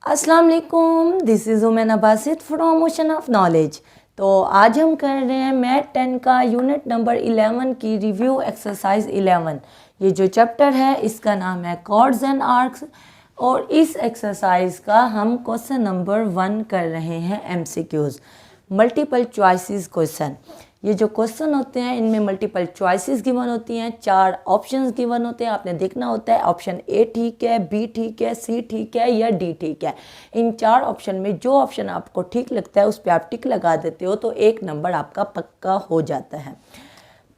अस्सलाम वालेकुम, this is woman Abbasid from ocean of knowledge. तो आज हम कर रहे हैं मैथ 10 का यूनिट नंबर 11 की रिव्यू एक्सरसाइज 11। ये जो चैप्टर है इसका नाम है कॉर्ड्स एंड आर्क्स और इस एक्सरसाइज का हम क्वेश्चन नंबर 1 कर रहे हैं एमसीक्यूज़, मल्टीपल चॉइसेस क्वेश्चन। ये जो क्वेश्चन होते हैं इनमें मल्टीपल चॉइसेस गिवन होती हैं, 4 ऑप्शंस गिवन होते हैं। आपने देखना होता है ऑप्शन ए ठीक है, बी ठीक है, सी ठीक है या डी ठीक है। इन 4 ऑप्शन में जो ऑप्शन आपको ठीक लगता है उस पर आप टिक लगा देते हो तो 1 नंबर आपका पक्का हो जाता है।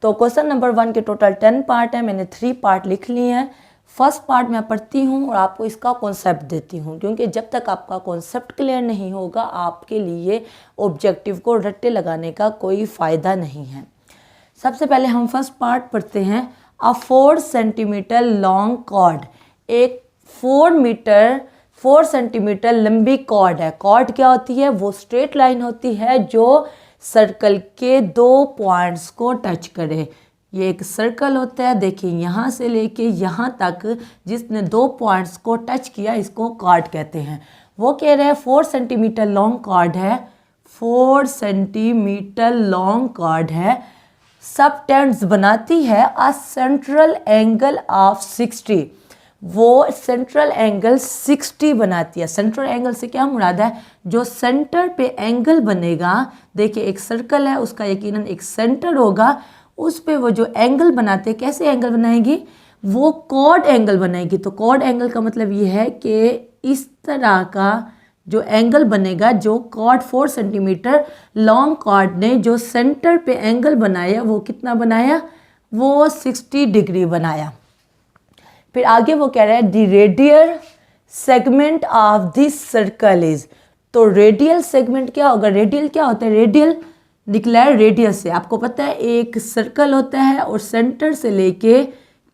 तो क्वेश्चन नंबर 1 के टोटल 10 पार्ट है, मैंने 3 पार्ट लिख लिए हैं। फर्स्ट पार्ट मैं पढ़ती हूँ और आपको इसका कॉन्सेप्ट देती हूँ, क्योंकि जब तक आपका कॉन्सेप्ट क्लियर नहीं होगा आपके लिए ऑब्जेक्टिव को रट्टे लगाने का कोई फ़ायदा नहीं है। सबसे पहले हम फर्स्ट पार्ट पढ़ते हैं। अ 4 सेंटीमीटर लॉन्ग कॉर्ड, एक 4 सेंटीमीटर लंबी कॉर्ड है। कॉर्ड क्या होती है? वो स्ट्रेट लाइन होती है जो सर्कल के 2 पॉइंट्स को टच करे। ये एक सर्कल होता है, देखिए यहाँ से लेके यहाँ तक जिसने 2 पॉइंट्स को टच किया इसको कॉर्ड कहते हैं। वो कह रहे हैं 4 सेंटीमीटर लॉन्ग कॉर्ड है, 4 सेंटीमीटर लॉन्ग कॉर्ड है, सबटेंड्स बनाती है अ सेंट्रल एंगल ऑफ 60। वो सेंट्रल एंगल 60 बनाती है। सेंट्रल एंगल से क्या मुराद है? जो सेंटर पे एंगल बनेगा, देखिए एक सर्कल है उसका यकीनन एक सेंटर होगा, उस पे वो जो एंगल बनाते हैं, कैसे एंगल बनाएगी? वो कॉर्ड एंगल बनाएगी। तो कॉर्ड एंगल का मतलब ये है कि इस तरह का जो एंगल बनेगा, जो कॉर्ड 4 सेंटीमीटर लॉन्ग कॉर्ड ने जो सेंटर पे एंगल बनाया वो कितना बनाया? वो 60 डिग्री बनाया। फिर आगे वो कह रहा है the radial segment of this circle is. तो रेडियल सेगमेंट क्या होगा? रेडियल क्या होता है? रेडियल निकला है रेडियस से। आपको पता है एक सर्कल होता है और सेंटर से लेके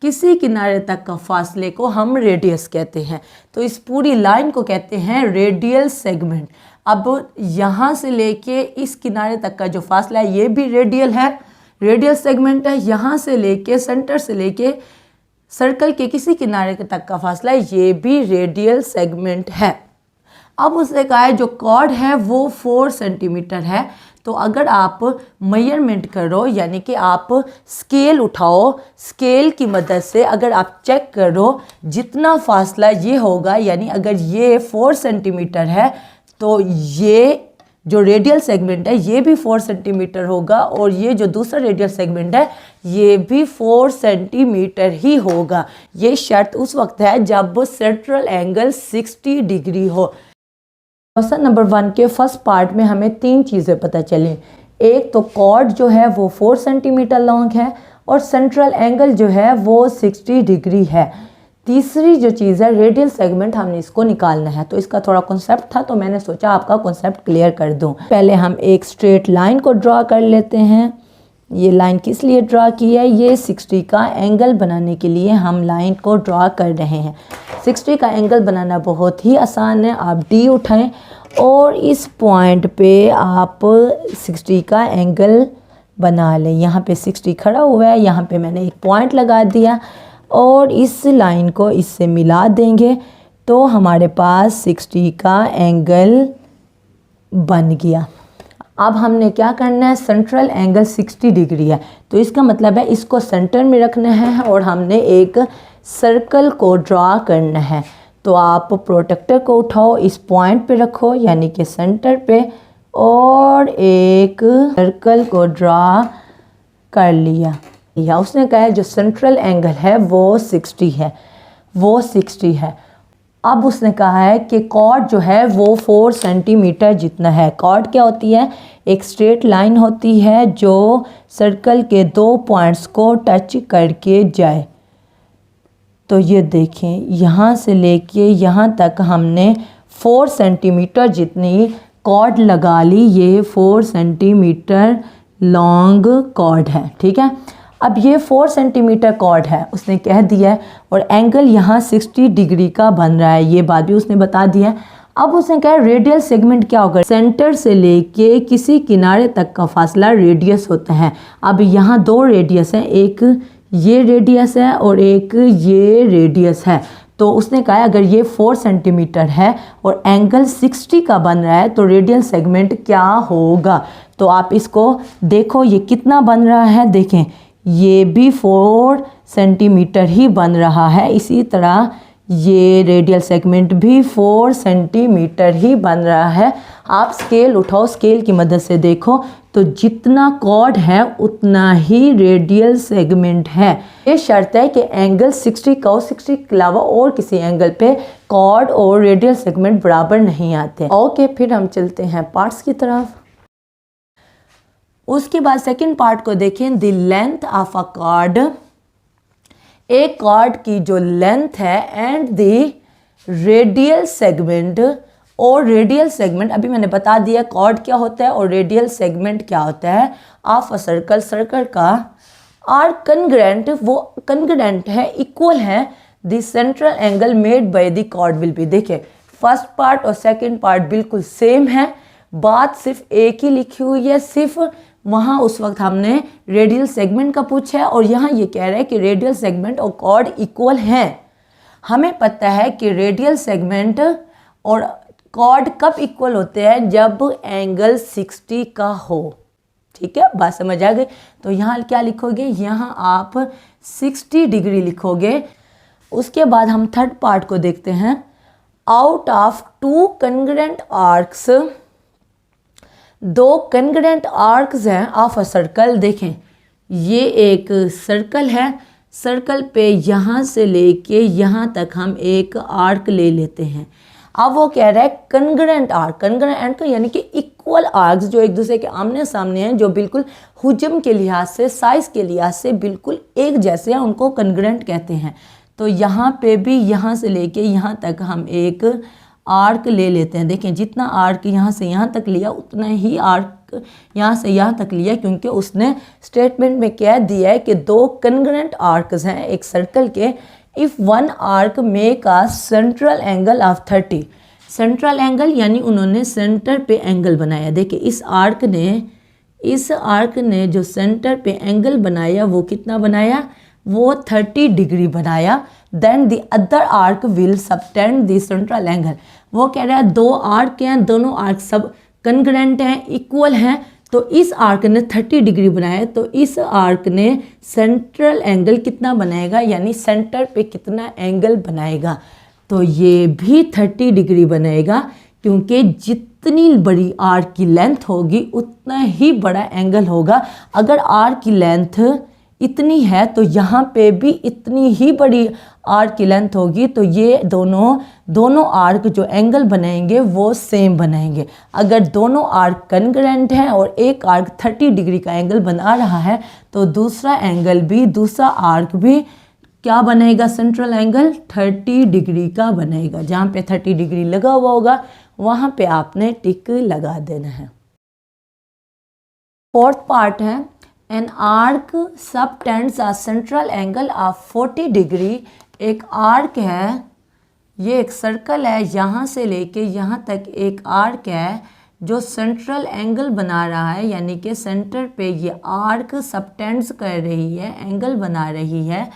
किसी किनारे तक का फासले को हम रेडियस कहते हैं। तो इस पूरी लाइन को कहते हैं रेडियल सेगमेंट। अब यहाँ से लेके इस किनारे तक का जो फासला है ये भी रेडियल है, रेडियल सेगमेंट है। यहाँ से लेके सेंटर से लेके सर्कल के किसी किनारे तक का फासला है, ये भी रेडियल सेगमेंट है। अब उसने कहा है जो कॉर्ड है वो 4 सेंटीमीटर है। तो अगर आप मेजरमेंट करो, यानी कि आप स्केल उठाओ, स्केल की मदद से अगर आप चेक करो जितना फासला ये होगा, यानी अगर ये 4 सेंटीमीटर है तो ये जो रेडियल सेगमेंट है ये भी 4 सेंटीमीटर होगा और ये जो दूसरा रेडियल सेगमेंट है ये भी 4 सेंटीमीटर ही होगा। ये शर्त उस वक्त है जब सेंट्रल एंगल 60 डिग्री हो। क्वेश्चन नंबर 1 के फर्स्ट पार्ट में हमें 3 चीज़ें पता चली। एक तो कॉर्ड जो है वो 4 सेंटीमीटर लॉन्ग है और सेंट्रल एंगल जो है वो 60 डिग्री है। तीसरी जो चीज़ है रेडियल सेगमेंट, हमने इसको निकालना है। तो इसका थोड़ा कॉन्सेप्ट था तो मैंने सोचा आपका कॉन्सेप्ट क्लियर कर दूं। पहले हम एक स्ट्रेट लाइन को ड्रा कर लेते हैं। ये लाइन किस लिए ड्रा की है? ये 60 का एंगल बनाने के लिए हम लाइन को ड्रा कर रहे हैं। 60 का एंगल बनाना बहुत ही आसान है। आप डी उठाएं और इस पॉइंट पे आप 60 का एंगल बना लें। यहाँ पे 60 खड़ा हुआ है, यहाँ पे मैंने एक पॉइंट लगा दिया और इस लाइन को इससे मिला देंगे तो हमारे पास 60 का एंगल बन गया। अब हमने क्या करना है? सेंट्रल एंगल 60 डिग्री है तो इसका मतलब है इसको सेंटर में रखना है और हमने एक सर्कल को ड्रा करना है। तो आप प्रोटेक्टर को उठाओ, इस पॉइंट पे रखो यानी कि सेंटर पे, और एक सर्कल को ड्रा कर लिया। या उसने कहा है जो सेंट्रल एंगल है वो 60 है, वो 60 है। अब उसने कहा है कि कॉर्ड जो है वो 4 सेंटीमीटर जितना है। कॉर्ड क्या होती है? एक स्ट्रेट लाइन होती है जो सर्कल के 2 पॉइंट्स को टच करके जाए। तो ये देखें यहाँ से लेके यहाँ तक हमने 4 सेंटीमीटर जितनी कॉर्ड लगा ली। ये 4 सेंटीमीटर लॉन्ग कॉर्ड है, ठीक है। अब ये 4 सेंटीमीटर कॉर्ड है उसने कह दिया है और एंगल यहाँ 60 डिग्री का बन रहा है, ये बात भी उसने बता दिया है। अब उसने कहा रेडियल सेगमेंट क्या होगा? सेंटर से लेके किसी किनारे तक का फासला रेडियस होता है। अब यहाँ 2 रेडियस हैं, एक ये रेडियस है और एक ये रेडियस है। तो उसने कहा अगर ये 4 सेंटीमीटर है और एंगल 60 का बन रहा है तो रेडियल सेगमेंट क्या होगा। तो आप इसको देखो ये कितना बन रहा है, देखें ये भी 4 सेंटीमीटर ही बन रहा है, इसी तरह ये रेडियल सेगमेंट भी 4 सेंटीमीटर ही बन रहा है। आप स्केल उठाओ, स्केल की मदद से देखो तो जितना कॉर्ड है उतना ही रेडियल सेगमेंट है। ये शर्त है कि एंगल 60 cos 60 के अलावा और किसी एंगल पे कॉर्ड और रेडियल सेगमेंट बराबर नहीं आते। ओके, फिर हम चलते हैं पार्ट्स की तरफ। उसके बाद सेकंड पार्ट को देखें, the length of a cord. एक कॉर्ड की जो लेंथ है एंड द रेडियल सेगमेंट, और रेडियल सेगमेंट अभी मैंने बता दिया कॉर्ड क्या होता है और रेडियल सेगमेंट क्या होता है ऑफ अ सर्कल, सर्कल का आर कंग्रेंट, वो कंग्रेंट है, इक्वल है the central angle made by the chord will be. देखिए फर्स्ट पार्ट और सेकंड पार्ट बिल्कुल सेम है, बात सिर्फ एक ही लिखी हुई है, सिर्फ वहाँ उस वक्त हमने रेडियल सेगमेंट का पूछा है और यहाँ ये कह रहा है कि रेडियल सेगमेंट और कॉर्ड इक्वल हैं। हमें पता है कि रेडियल सेगमेंट और कॉर्ड कब इक्वल होते हैं, जब एंगल 60 का हो। ठीक है, बात समझ आ गई। तो यहाँ क्या लिखोगे, यहाँ आप 60 डिग्री लिखोगे। उसके बाद हम थर्ड पार्ट को देखते हैं। Out of 2 congruent arcs, 2 congruent arcs हैं ऑफ अ सर्कल। देखें ये एक सर्कल है, सर्कल पे यहाँ से लेके यहाँ तक हम एक आर्क ले लेते हैं। अब वो कह रहा है कंग्रेंट आर्क, कंग्रेंट यानी कि इक्वल आर्क्स जो एक दूसरे के आमने सामने हैं, जो बिल्कुल हुजम के लिहाज से, साइज के लिहाज से बिल्कुल एक जैसे हैं, उनको कंग्रेंट कहते हैं। तो यहाँ पे भी यहाँ से लेके यहाँ तक हम एक आर्क ले लेते हैं। देखें जितना आर्क यहाँ से यहाँ तक लिया उतना ही आर्क यहाँ से यहाँ तक लिया, क्योंकि उसने स्टेटमेंट में कह दिया है कि 2 कंग्रेंट आर्क्स हैं एक सर्कल के। If one arc make a central angle of 30, central angle यानी उन्होंने सेंटर पे एंगल बनाया। देखिए इस आर्क ने जो सेंटर पे एंगल बनाया वो कितना बनाया, वो 30 डिग्री बनाया। Then the other arc will subtend the central angle. वो कह रहा है 2 आर्क हैं, दोनों आर्क सब कंग्रेंट हैं, इक्वल हैं, तो इस आर्क ने 30 डिग्री बनाया, तो इस आर्क ने सेंट्रल एंगल कितना बनाएगा, यानी सेंटर पे कितना एंगल बनाएगा, तो ये भी 30 डिग्री बनाएगा, क्योंकि जितनी बड़ी आर्क की लेंथ होगी उतना ही बड़ा एंगल होगा। अगर आर्क की लेंथ इतनी है तो यहाँ पे भी इतनी ही बड़ी आर्क की लेंथ होगी, तो ये दोनों आर्क जो एंगल बनाएंगे वो सेम बनाएंगे। अगर दोनों आर्क कंग्रेंट हैं और एक आर्क 30 डिग्री का एंगल बना रहा है तो दूसरा आर्क भी क्या बनेगा, सेंट्रल एंगल 30 डिग्री का बनेगा। जहाँ पे 30 डिग्री लगा हुआ होगा वहाँ पे आपने टिक लगा देना है। फोर्थ पार्ट है, an arc subtends a central angle of 40 degree. एक आर्क है, ये एक सर्कल है, यहाँ से लेके यहाँ तक एक आर्क है जो सेंट्रल एंगल बना रहा है, यानी कि सेंटर पे ये आर्क सबटेंड्स कर रही है, एंगल बना रही है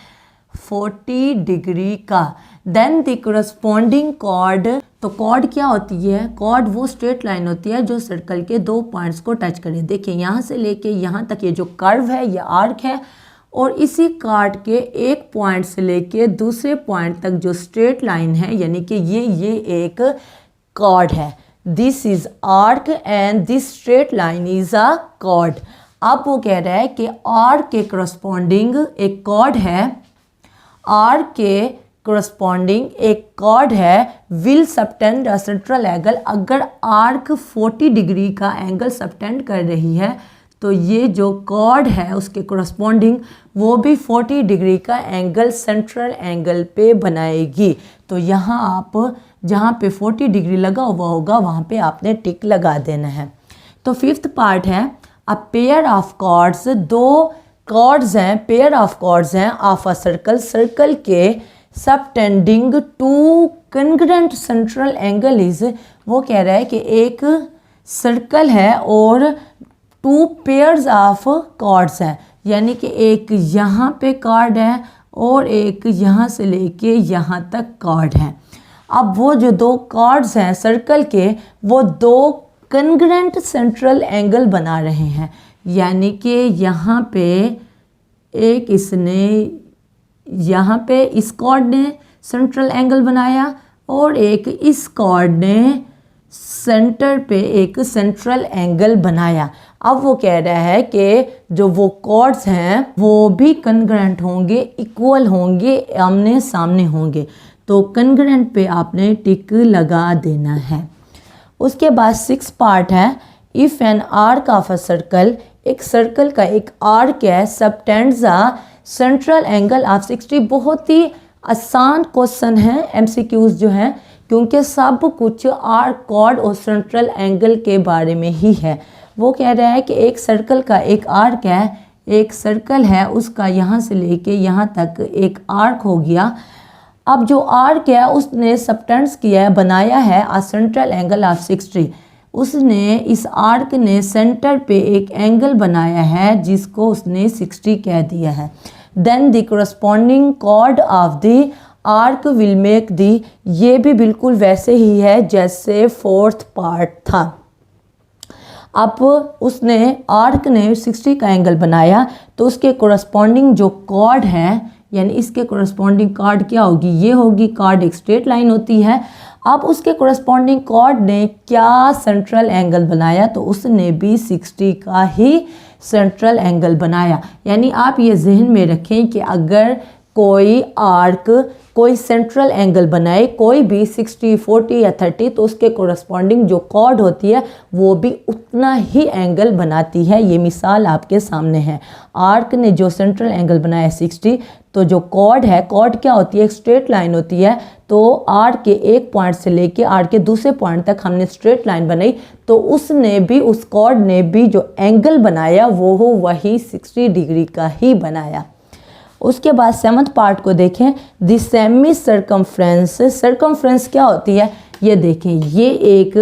40 डिग्री का। देन द करस्पॉन्डिंग कॉर्ड, तो कॉर्ड क्या होती है, कॉर्ड वो स्ट्रेट लाइन होती है जो सर्कल के 2 पॉइंट्स को टच करे। देखिए यहाँ से लेके यहाँ तक ये जो कर्व है ये आर्क है, और इसी कार्ड के एक पॉइंट से लेके दूसरे पॉइंट तक जो स्ट्रेट लाइन है, यानी कि ये एक कॉर्ड है। This is arc and this straight line is a cord. अब वो कह रहा है कि आर्क के करस्पॉन्डिंग एक कॉर्ड है, आर्क के करस्पॉन्डिंग एक कॉर्ड है, will subtend a central angle. अगर आर्क 40 डिग्री का एंगल सबटेंड कर रही है तो ये जो कॉर्ड है उसके करस्पॉन्डिंग वो भी 40 डिग्री का एंगल सेंट्रल एंगल पे बनाएगी। तो यहाँ आप जहाँ पे 40 डिग्री लगा हुआ होगा वहाँ पे आपने टिक लगा देना है। तो फिफ्थ पार्ट है, a pair of chords, 2 chords हैं, पेयर ऑफ कॉर्ड्स हैं ऑफ अ सर्कल, सर्कल के subtending 2 congruent central angle is. वो कह रहा है कि एक सर्कल है और 2 पेयर्स ऑफ कॉर्ड्स हैं, यानी कि एक यहाँ पे कॉर्ड है और एक यहाँ से लेके यहाँ तक कॉर्ड है। अब वो जो दो कॉर्ड्स हैं सर्कल के, वो दो कंग्रेंट सेंट्रल एंगल बना रहे हैं, यानी कि यहाँ पे एक इसने यहाँ पे इस कॉर्ड ने सेंट्रल एंगल बनाया और एक इस कॉर्ड ने सेंटर पे एक सेंट्रल एंगल बनाया। अब वो कह रहा है कि जो वो कॉर्ड्स हैं वो भी कंग्रेंट होंगे, इक्वल होंगे, आमने सामने होंगे। तो कंग्रेंट पे आपने टिक लगा देना है। उसके बाद 6 पार्ट है। If an arc of a circle, एक सर्कल का एक आर्क है, subtends a central angle of 60। बहुत ही आसान क्वेश्चन है, एमसीक्यूज जो हैं, क्योंकि सब कुछ आर्क, कॉर्ड और सेंट्रल एंगल के बारे में ही है। वो कह रहा है कि एक सर्कल का एक आर्क है, एक सर्कल है, उसका यहाँ से लेके यहाँ तक एक आर्क हो गया। अब जो आर्क है उसने सबटेंड्स किया है, बनाया है आ सेंट्रल एंगल ऑफ 60। उसने इस आर्क ने सेंटर पे एक एंगल बनाया है जिसको उसने 60 कह दिया है। Then the corresponding chord of the arc will make the, ये भी बिल्कुल वैसे ही है जैसे 4th पार्ट था। अब उसने आर्क ने 60 का एंगल बनाया तो उसके कोरस्पॉन्डिंग जो कॉर्ड है, यानी इसके कोरस्पॉन्डिंग कॉर्ड क्या होगी, ये होगी। कॉर्ड एक स्ट्रेट लाइन होती है। अब उसके कोरस्पॉन्डिंग कॉर्ड ने क्या सेंट्रल एंगल बनाया, तो उसने भी 60 का ही सेंट्रल एंगल बनाया। यानी आप ये जहन में रखें कि अगर कोई आर्क कोई सेंट्रल एंगल बनाए, कोई भी 60, 40 या 30, तो उसके कोरस्पॉन्डिंग जो कॉर्ड होती है वो भी उतना ही एंगल बनाती है। ये मिसाल आपके सामने है। आर्क ने जो सेंट्रल एंगल बनाया 60, तो जो कॉर्ड है, कॉर्ड क्या होती है, एक स्ट्रेट लाइन होती है। तो आर्क के एक पॉइंट से लेके आर्क के दूसरे पॉइंट तक हमने स्ट्रेट लाइन बनाई, तो उसने भी, उस कॉर्ड ने भी जो एंगल बनाया वो वही 60 डिग्री का ही बनाया। उसके बाद 7th पार्ट को देखें। The semi circumference. सर्कमफ्रेंस क्या होती है, ये देखें, ये एक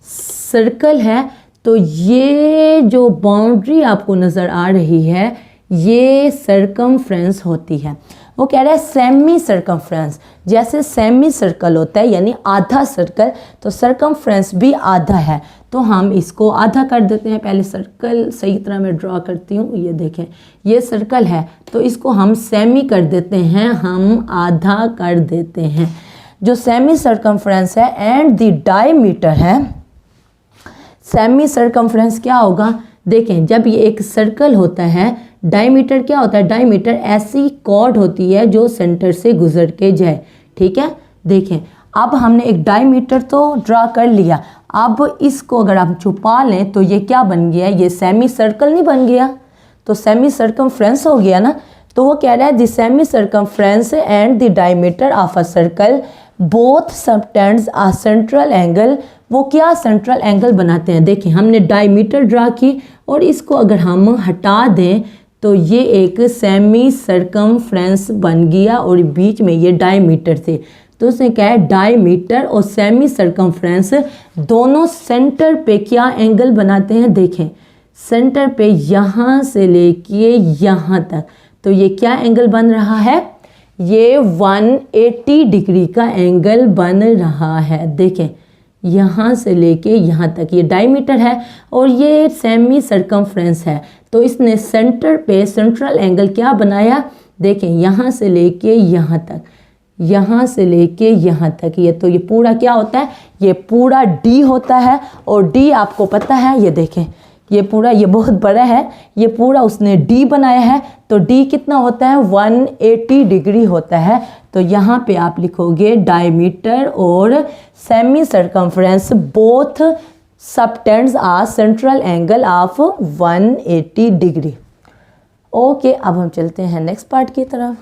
सर्कल है, तो ये जो बाउंड्री आपको नज़र आ रही है ये सर्कमफ्रेंस होती है। वो कह रहा है सेमी सर्कमफ्रेंस, जैसे सेमी सर्कल होता है यानी आधा सर्कल, तो सर्कमफ्रेंस भी आधा है। तो हम इसको आधा कर देते हैं। पहले सर्कल सही तरह मैं ड्रॉ करती हूँ। ये देखें, ये सर्कल है, तो इसको हम सेमी कर देते हैं, हम आधा कर देते हैं। जो सेमी सर्कमफ्रेंस है एंड द डायमीटर है। सेमी सर्कमफ्रेंस क्या होगा, देखें, जब ये एक सर्कल होता है, डायमीटर क्या होता है, डायमीटर ऐसी कॉर्ड होती है जो सेंटर से गुजर के जाए। ठीक है, देखें, अब हमने एक डायमीटर तो ड्रा कर लिया। अब इसको अगर हम छुपा लें तो ये क्या बन गया, ये सेमी सर्कल नहीं बन गया, तो सेमी सर्कमफ्रेंस हो गया ना। तो वो कह रहा है the semi circumference and the diameter of a circle both subtends a central angle. वो क्या सेंट्रल एंगल बनाते हैं, देखें, हमने डायमीटर ड्रा की और इसको अगर हम हटा दें तो ये एक सेमी सर्कमफ्रेंस बन गया और बीच में ये डायमीटर थे। तो उसने कहा है डायमीटर और सेमी सर्कमफ्रेंस दोनों सेंटर पे क्या एंगल बनाते हैं, देखें, सेंटर पे यहाँ से लेके यहाँ तक, तो ये क्या एंगल बन रहा है, ये 180 डिग्री का एंगल बन रहा है। देखें, यहाँ से लेके यहाँ तक ये डायमीटर है और ये सेमी सर्कमफ्रेंस है। तो इसने सेंटर पे सेंट्रल एंगल क्या बनाया, देखें, यहाँ से लेके यहाँ तक, यहाँ से लेके यहाँ तक, ये तो ये पूरा क्या होता है, ये पूरा डी होता है। और डी आपको पता है, ये देखें, ये पूरा, ये बहुत बड़ा है, ये पूरा उसने डी बनाया है। तो डी कितना होता है, 180 डिग्री होता है। तो यहाँ पे आप लिखोगे डायमीटर और semi circumference both subtends a central angle of 180 degree. Okay, अब हम चलते हैं नेक्स्ट पार्ट की तरफ।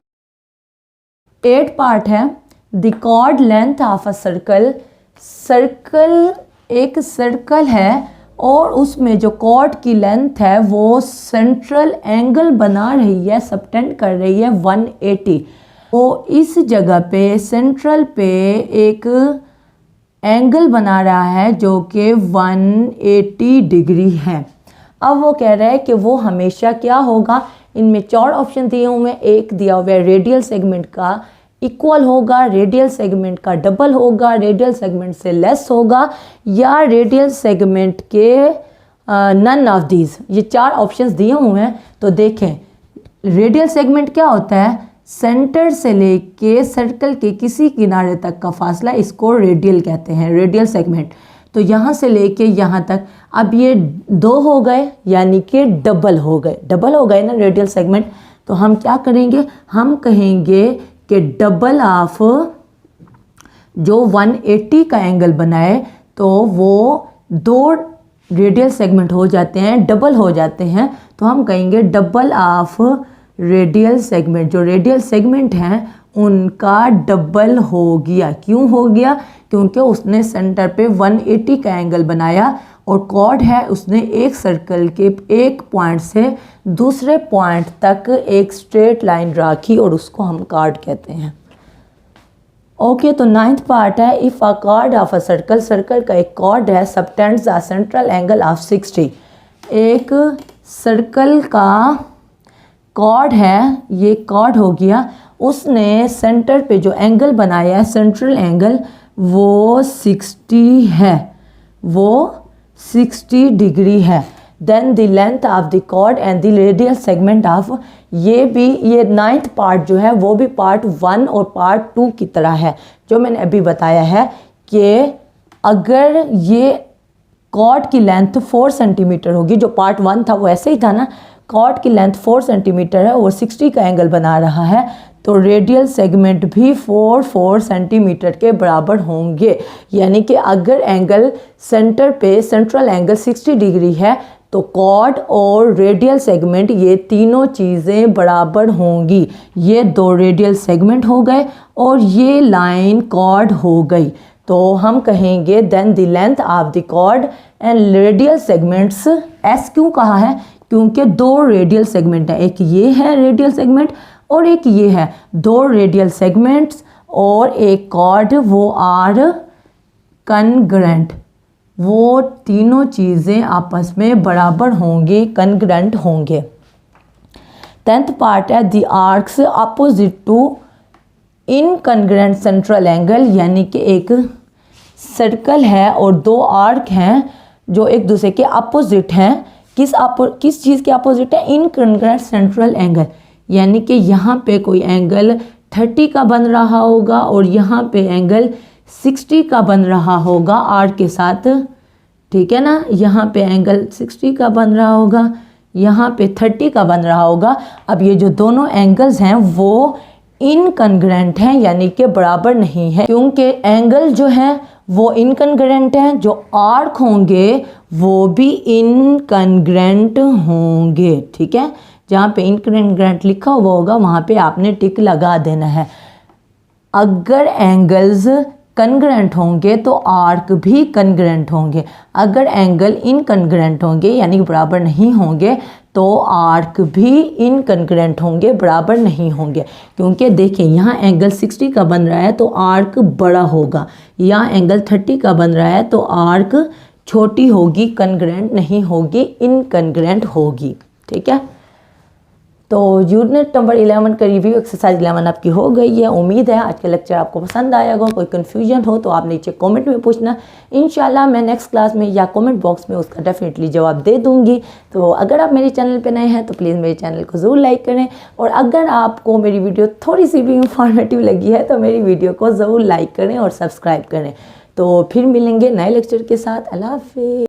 8 पार्ट है। The chord length of a circle. Circle एक सर्कल है और उसमें जो कॉर्ड की लेंथ है वो सेंट्रल एंगल बना रही है, सबटेंड कर रही है 180। वो इस जगह पे सेंट्रल पे एक एंगल बना रहा है जो कि 180 डिग्री है। अब वो कह रहा है कि वो हमेशा क्या होगा, इनमें 4 ऑप्शन दिए हुए हैं। एक दिया हुआ है रेडियल सेगमेंट का इक्वल होगा, रेडियल सेगमेंट का डबल होगा, रेडियल सेगमेंट से लेस होगा, या रेडियल सेगमेंट के नन ऑफ दीज। ये 4 ऑप्शंस दिए हुए हैं। तो देखें रेडियल सेगमेंट क्या होता है, सेंटर से लेके सर्कल के किसी किनारे तक का फासला, इसको रेडियल कहते हैं, रेडियल सेगमेंट। तो यहाँ से लेके यहाँ तक, अब ये 2 हो गए यानी कि डबल हो गए ना रेडियल सेगमेंट। तो हम क्या करेंगे, हम कहेंगे कि डबल ऑफ जो 180 का एंगल बनाए तो वो 2 रेडियल सेगमेंट हो जाते हैं, डबल हो जाते हैं। तो हम कहेंगे डबल ऑफ रेडियल सेगमेंट, जो रेडियल सेगमेंट हैं उनका डबल हो गया। क्यों हो गया, क्योंकि उसने सेंटर पे 180 का एंगल बनाया और कॉर्ड है, उसने एक सर्कल के एक पॉइंट से दूसरे पॉइंट तक एक स्ट्रेट लाइन रखी और उसको हम कॉर्ड कहते हैं। ओके, तो 9th पार्ट है, if a cord of a circle, circle का एक कॉर्ड है, subtends the central angle of 60। एक सर्कल का कॉर्ड है, ये कॉर्ड हो गया, उसने सेंटर पे जो एंगल बनाया है, सेंट्रल एंगल, वो 60 है, वो 60 डिग्री है। Then the length of the chord and the radial segment of, ये 9th पार्ट जो है वो भी पार्ट 1 और पार्ट 2 की तरह है। जो मैंने अभी बताया है कि अगर ये कॉर्ड की लेंथ 4 सेंटीमीटर होगी, जो पार्ट 1 था वो ऐसे ही था ना, कॉर्ड की लेंथ 4 सेंटीमीटर है और 60 का एंगल बना रहा है, तो रेडियल सेगमेंट भी 4 सेंटीमीटर के बराबर होंगे। यानी कि अगर एंगल सेंटर पे सेंट्रल एंगल 60 डिग्री है तो कॉर्ड और रेडियल सेगमेंट ये तीनों चीज़ें बराबर होंगी। ये 2 रेडियल सेगमेंट हो गए और ये लाइन कॉर्ड हो गई। तो हम कहेंगे then the length of the chord and radial segments, S क्यों कहा है, क्योंकि 2 रेडियल सेगमेंट है, एक ये है रेडियल सेगमेंट और एक ये है, 2 रेडियल सेगमेंट्स और एक कॉर्ड, वो आर कनग्रेंट, वो तीनों चीज़ें आपस में बराबर होंगे, कनग्रेंट होंगे। 10th पार्ट है, the arcs opposite to incongruent central angle, यानी कि एक सर्कल है और 2 आर्क हैं जो एक दूसरे के अपोजिट हैं। किस चीज़ के अपोजिट है, इनकनग्रेंट सेंट्रल एंगल, यानी कि यहाँ पे कोई एंगल 30 का बन रहा होगा और यहाँ पे एंगल 60 का बन रहा होगा आर के साथ, ठीक है ना। यहाँ पे एंगल 60 का बन रहा होगा, यहाँ पे 30 का बन रहा होगा। अब ये जो दोनों एंगल्स हैं वो इनकनग्रेंट हैं, यानी कि बराबर नहीं है, क्योंकि एंगल जो है वो इनकनग्रेंट हैं, जो आर्क होंगे वो भी इनकनग्रेंट होंगे, ठीक है। जहाँ पे इनकनग्रेंट लिखा हुआ होगा वहाँ पे आपने टिक लगा देना है। अगर एंगल्स कनग्रेंट होंगे तो आर्क भी कनग्रेंट होंगे, अगर एंगल इनकनग्रेंट होंगे यानी बराबर नहीं होंगे तो आर्क भी इनकनग्रेंट होंगे, बराबर नहीं होंगे। क्योंकि देखिए यहाँ एंगल 60 का बन रहा है तो आर्क बड़ा होगा, यहाँ एंगल 30 का बन रहा है तो आर्क छोटी होगी, कनग्रेंट नहीं होगी, इनकनग्रेंट होगी, ठीक है। तो यूनिट नंबर 11 का रिव्यू एक्सरसाइज 11 आपकी हो गई है। उम्मीद है आज का लेक्चर आपको पसंद आया होगा। कोई कन्फ्यूजन हो तो आप नीचे कमेंट में पूछना, इंशाल्लाह मैं नेक्स्ट क्लास में या कमेंट बॉक्स में उसका डेफिनेटली जवाब दे दूंगी। तो अगर आप मेरे चैनल पे नए हैं तो प्लीज़ मेरे चैनल को ज़रूर लाइक करें, और अगर आपको मेरी वीडियो थोड़ी सी भी इंफॉर्मेटिव लगी है तो मेरी वीडियो को ज़रूर लाइक करें और सब्सक्राइब करें। तो फिर मिलेंगे नए लेक्चर के साथ। अल्लाह हाफ़िज़।